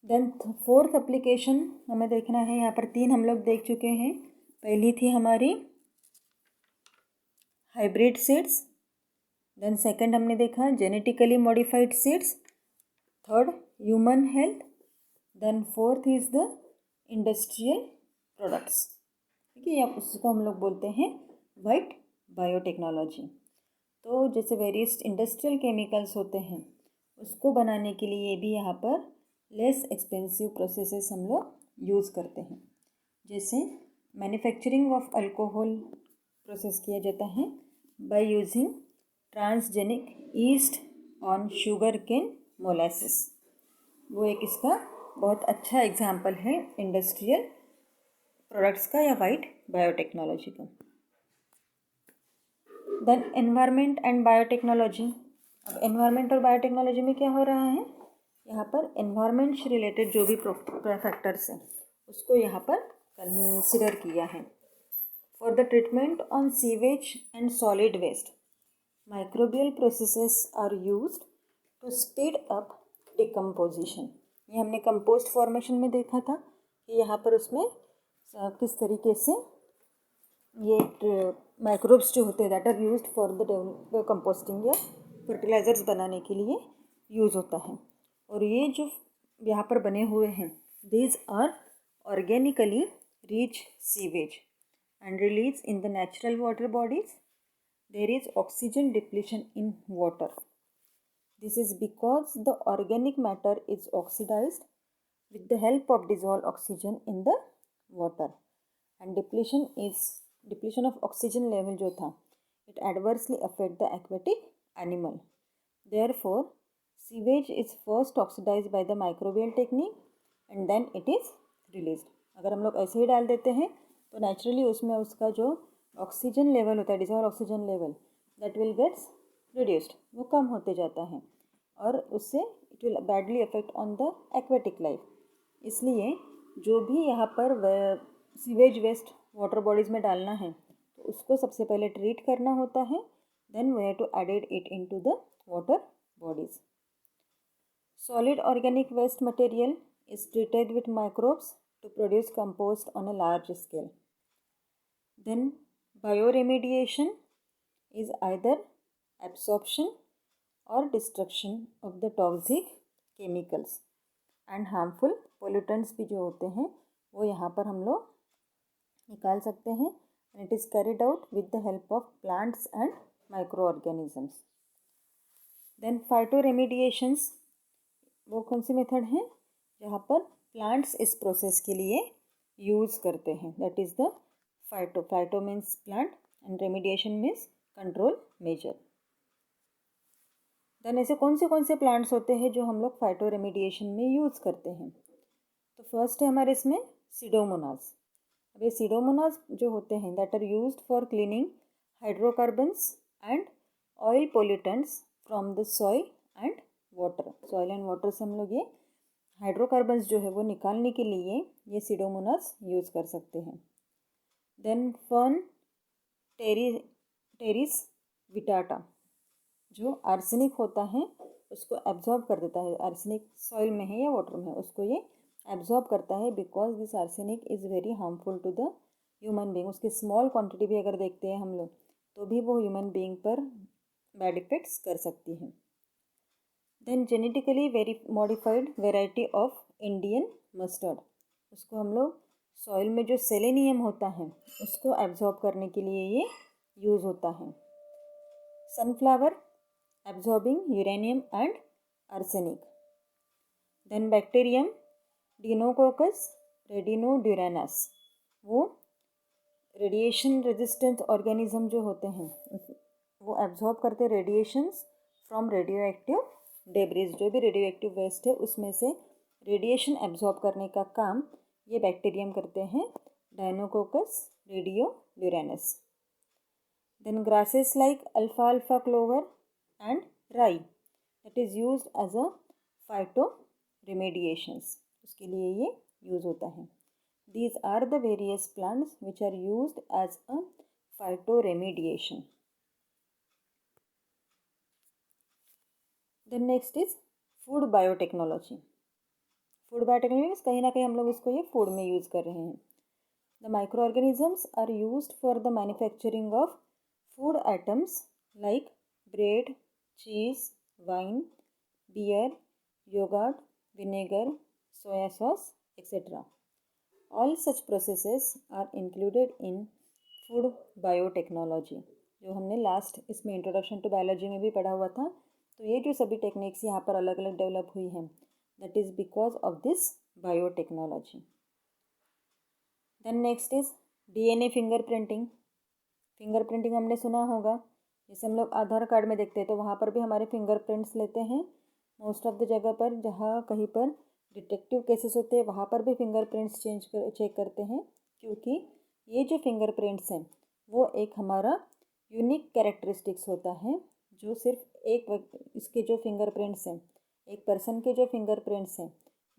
Then fourth application हमें देखना है, यहाँ पर 3 हम लोग देख चुके हैं। पहली थी हमारी हाइब्रिड सीड्स, देन सेकंड हमने देखा genetically modified seeds, third human health, then fourth is the industrial products. ठीक है, या उसको हम लोग बोलते हैं वाइट बायोटेक्नोलॉजी। तो जैसे वेरियस इंडस्ट्रियल केमिकल्स होते हैं उसको बनाने के लिए भी यहाँ पर लेस एक्सपेंसिव प्रोसेसेस हम लोग यूज़ करते हैं। जैसे मैन्युफैक्चरिंग ऑफ अल्कोहल प्रोसेस किया जाता है by using transgenic yeast on sugar cane molasses. वो एक इसका बहुत अच्छा एग्जाम्पल है इंडस्ट्रियल प्रोडक्ट्स का या वाइट बायोटेक्नोलॉजी का। Then environment and biotechnology. अब एनवायरनमेंट और बायोटेक्नोलॉजी में क्या हो रहा है, यहाँ पर एनवायरनमेंट से रिलेटेड जो भी फैक्टर्स हैं उसको यहाँ पर कंसिडर किया है। For the treatment on sewage and solid waste microbial processes are used to speed up decomposition. ये हमने कंपोस्ट फॉर्मेशन में देखा था कि यहाँ पर उसमें किस तरीके से ये माइक्रोब्स जो होते हैं that are used for the composting या फर्टिलाइजर्स बनाने के लिए यूज़ होता है। और ये जो यहाँ पर बने हुए हैं these are organically rich sewage and release in the natural water bodies. There is oxygen depletion in water. This is because the organic matter is oxidized with the help of dissolved oxygen in the water, and depletion of oxygen level जो था it adversely affect the aquatic animal. Therefore, sewage is first oxidized by the microbial technique and then it is released. अगर हम लोग ऐसे ही डाल देते हैं तो नेचुरली उसमें उसका जो ऑक्सीजन लेवल होता है, dissolve oxygen level, that will gets reduced, वो कम होते जाता है और उससे it will badly affect on the aquatic life. इसलिए जो भी यहाँ पर सीवेज वेस्ट वाटर बॉडीज़ में डालना है तो उसको सबसे पहले ट्रीट करना होता है, then we have to added it into the water bodies. Solid organic waste material is treated with microbes to produce compost on a large scale. Then bioremediation is either absorption or destruction of the toxic chemicals and harmful pollutants भी जो होते हैं वो यहाँ पर हम लोग निकाल सकते हैं, and it is carried out with the help of plants and microorganisms. Then phytoremediations वो कौन सी मेथड है जहाँ पर प्लांट्स इस प्रोसेस के लिए यूज़ करते हैं, that is the phyto means plant and remediation means control measure. देन ऐसे कौन से प्लांट्स होते हैं जो हम लोग फाइटो रेमिडिएशन में यूज़ करते हैं, तो फर्स्ट है हमारे इसमें सीडोमोनास। अब ये सीडोमोनास जो होते हैं that are used for cleaning hydrocarbons and oil pollutants from the soil and water. Soil and water से हम लोग ये हाइड्रोकार्बन्स जो है वो निकालने के लिए ये सीडोमोनास यूज़ कर सकते हैं। देन फर्न टेरिस विटाटा जो आर्सेनिक होता है उसको एब्जॉर्ब कर देता है, आर्सेनिक सॉइल में है या वाटर में है उसको ये एब्जॉर्ब करता है, because this arsenic is very harmful to the human being. उसकी स्मॉल क्वान्टिटी भी अगर देखते हैं हम लोग तो भी वो ह्यूमन बींग पर बैड इफेक्ट्स कर सकती हैं। Then genetically modified variety of Indian mustard, उसको हम लोग सॉइल में जो सेलेनियम होता है उसको एब्जॉर्ब करने के लिए ये यूज़ होता है। Sunflower absorbing uranium and arsenic. Then bacterium deinococcus radiodurans, वो रेडिएशन रेजिस्टेंट ऑर्गेनिज्म जो होते हैं वो एब्जॉर्ब करते radiations from radio active debris, जो भी रेडियो एक्टिव वेस्ट है उसमें से रेडिएशन एब्जॉर्ब करने का काम ये बैक्टीरियम करते हैं deinococcus radiodurans. Then grasses like अल्फाल्फा clover and rye that is used as a phyto remediations, उसके लिए ये यूज़ होता है। These are the various plants which are used as a phytoremediation. Then next is food biotechnology. Food biotechnology means कहीं ना कहीं हम लोग इसको ये फूड में यूज़ कर रहे हैं। The microorganisms are used for the manufacturing of food items like bread, cheese, wine, beer, yogurt, vinegar, soya sauce, etc. All such processes are included in food biotechnology, जो हमने लास्ट इसमें introduction to biology में भी पढ़ा हुआ था। तो ये जो सभी टेक्निक्स यहाँ पर अलग अलग डेवलप हुई हैं, that is because of this biotechnology. Then next is DNA fingerprinting. Fingerprinting हमने सुना होगा, जैसे हम लोग आधार कार्ड में देखते हैं तो वहाँ पर भी हमारे फिंगरप्रिंट्स लेते हैं। मोस्ट ऑफ द जगह पर जहाँ कहीं पर डिटेक्टिव केसेस होते हैं वहाँ पर भी फिंगरप्रिंट्स चेक करते हैं, क्योंकि ये जो फिंगरप्रिंट्स हैं वो एक हमारा यूनिक कैरेक्टरिस्टिक्स होता है, जो सिर्फ इसके जो फिंगरप्रिंट्स हैं, एक पर्सन के जो फिंगरप्रिंट्स हैं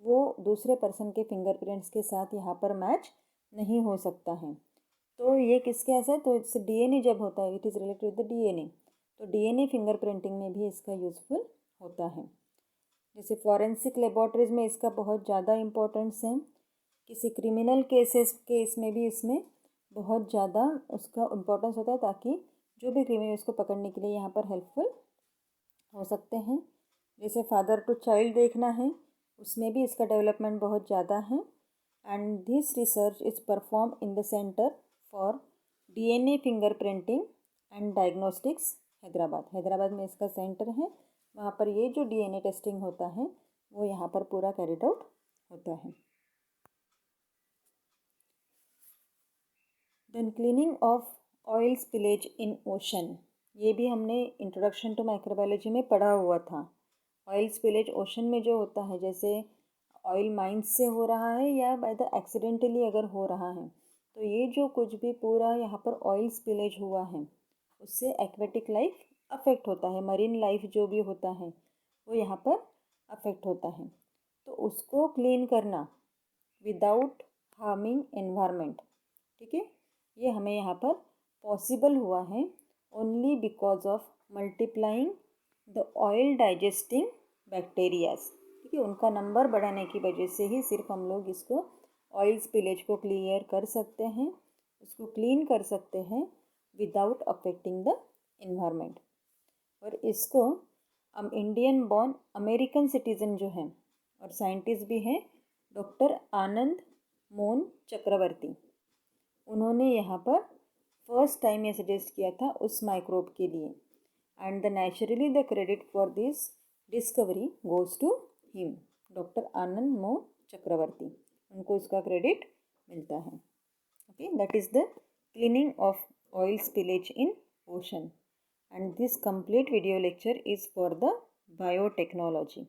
वो दूसरे पर्सन के फिंगरप्रिंट्स के साथ यहाँ पर मैच नहीं हो सकता है। तो ये किसके ऐसा है, तो इससे डीएनए जब होता है, it is related with the DNA, तो डीएनए फिंगरप्रिंटिंग में भी इसका यूज़फुल होता है। जैसे फॉरेंसिक लेबॉर्ट्रीज में इसका बहुत ज़्यादा इम्पोर्टेंस है, किसी क्रिमिनल केस में भी इसमें बहुत ज़्यादा उसका इम्पोर्टेंस होता है, ताकि जो भी क्रिमिनल उसको पकड़ने के लिए यहाँ पर हेल्पफुल हो सकते हैं। जैसे फादर टू चाइल्ड देखना है, उसमें भी इसका डेवलपमेंट बहुत ज़्यादा है। And this research is perform in the centre for DNA fingerprinting and diagnostics Hyderabad में इसका सेंटर है। वहाँ पर ये जो डीएनए टेस्टिंग होता है वो यहाँ पर पूरा कैरिड आउट होता है। Then cleaning of oil spillage in ocean, ये भी हमने इंट्रोडक्शन टू माइक्रोबायोलॉजी में पढ़ा हुआ था। ऑयल स्पिलेज ओशन में जो होता है, जैसे ऑयल माइंस से हो रहा है या बाय द एक्सीडेंटली अगर हो रहा है, तो ये जो कुछ भी पूरा यहाँ पर ऑयल स्पिलेज हुआ है उससे एक्वेटिक लाइफ अफेक्ट होता है, मरीन लाइफ जो भी होता है वो यहाँ पर अफेक्ट होता है। तो उसको क्लीन करना विदाउट हार्मिंग एनवायरनमेंट, ठीक है, ये हमें यहाँ पर पॉसिबल हुआ है only because of multiplying the oil digesting bacterias, ठीक है, उनका नंबर बढ़ाने की वजह से ही सिर्फ हम लोग इसको ऑयल स्पिलेज को क्लियर कर सकते हैं, उसको क्लीन कर सकते हैं विदाउट अफेक्टिंग द इन्वायरमेंट। और इसको हम इंडियन बॉर्न अमेरिकन सिटीज़न जो हैं और साइंटिस्ट भी हैं डॉक्टर आनंद मोहन चक्रवर्ती, उन्होंने यहाँ पर फर्स्ट टाइम ये सजेस्ट किया था उस माइक्रोब के लिए। And the naturally the credit for this discovery goes to him, doctor Anand Mohan Chakrabarty, उनको इसका क्रेडिट मिलता है। Okay, that is the cleaning of oil spillage in ocean, and this complete video lecture is for the biotechnology.